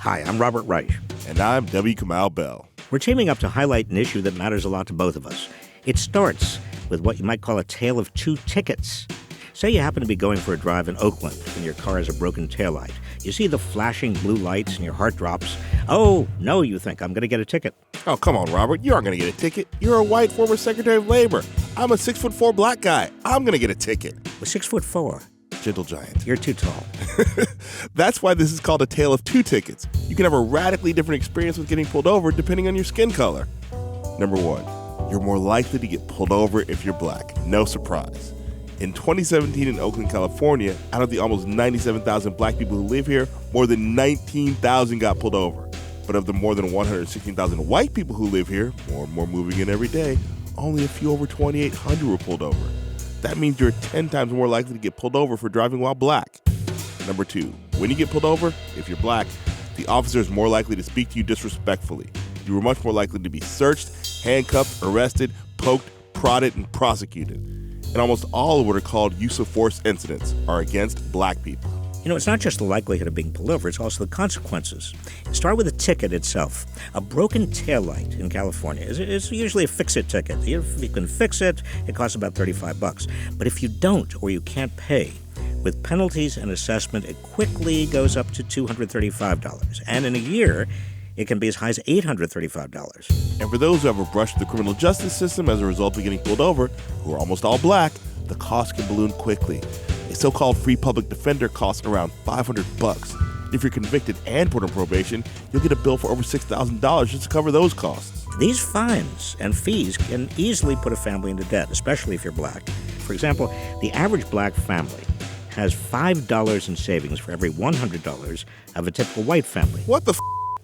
Hi, I'm Robert Reich. And I'm W. Kamau Bell. We're teaming up to highlight an issue that matters a lot to both of us. It starts with what you might call a tale of two tickets. Say you happen to be going for a drive in Oakland and your car has a broken taillight. You see the flashing blue lights and your heart drops. Oh, no, you think, I'm going to get a ticket. Oh, come on, Robert. You aren't going to get a ticket. You're a white former Secretary of Labor. I'm a 6'4" black guy. I'm going to get a ticket. Well, 6'4". Gentle giant. You're too tall. That's why this is called a tale of two tickets. You can have a radically different experience with getting pulled over depending on your skin color. Number one, you're more likely to get pulled over if you're black. No surprise. In 2017 in Oakland, California, out of the almost 97,000 black people who live here, more than 19,000 got pulled over. But of the more than 116,000 white people who live here, more and more moving in every day, only a few over 2,800 were pulled over. That means you're 10 times more likely to get pulled over for driving while black. Number two, when you get pulled over, if you're black, the officer is more likely to speak to you disrespectfully. You are much more likely to be searched, handcuffed, arrested, poked, prodded, and prosecuted. And almost all of what are called use of force incidents are against black people. You know, it's not just the likelihood of being pulled over, it's also the consequences. Start with the ticket itself. A broken taillight in California is usually a fix-it ticket. If you can fix it, it costs about $35. But if you don't or you can't pay, with penalties and assessment, it quickly goes up to $235. And in a year, it can be as high as $835. And for those who have a brush with the criminal justice system as a result of getting pulled over, who are almost all black, the cost can balloon quickly. A so-called free public defender costs around $500. If you're convicted and put on probation, you'll get a bill for over $6,000 just to cover those costs. These fines and fees can easily put a family into debt, especially if you're black. For example, the average black family has $5 in savings for every $100 of a typical white family. What the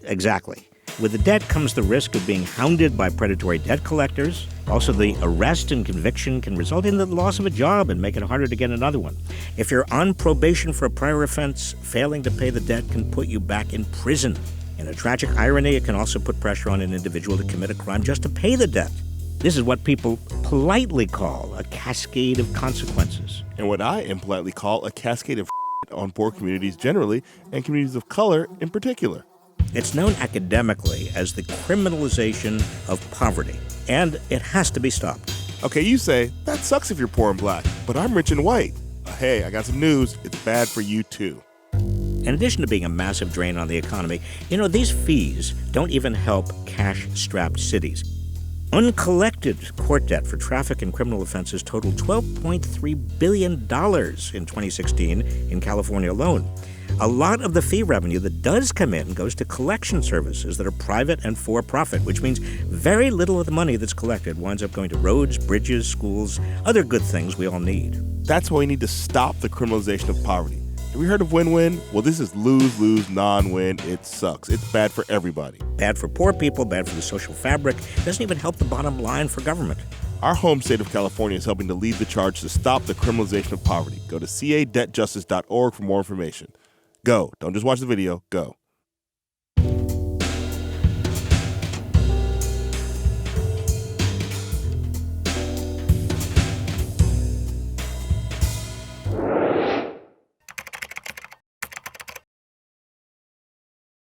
Exactly. With the debt comes the risk of being hounded by predatory debt collectors. Also, the arrest and conviction can result in the loss of a job and make it harder to get another one. If you're on probation for a prior offense, failing to pay the debt can put you back in prison. In a tragic irony, it can also put pressure on an individual to commit a crime just to pay the debt. This is what people politely call a cascade of consequences. And what I impolitely call a cascade of on poor communities generally and communities of color in particular. It's known academically as the criminalization of poverty, and it has to be stopped. Okay, you say, that sucks if you're poor and black, but I'm rich and white. Hey, I got some news. It's bad for you too. In addition to being a massive drain on the economy, these fees don't even help cash-strapped cities. Uncollected court debt for traffic and criminal offenses totaled $12.3 billion in 2016 in California alone. A lot of the fee revenue that does come in goes to collection services that are private and for-profit, which means very little of the money that's collected winds up going to roads, bridges, schools, other good things we all need. That's why we need to stop the criminalization of poverty. Have you heard of win-win? Well, this is lose-lose, non-win. It sucks. It's bad for everybody. Bad for poor people, bad for the social fabric. Doesn't even help the bottom line for government. Our home state of California is helping to lead the charge to stop the criminalization of poverty. Go to cadebtjustice.org for more information. Go. Don't just watch the video. Go.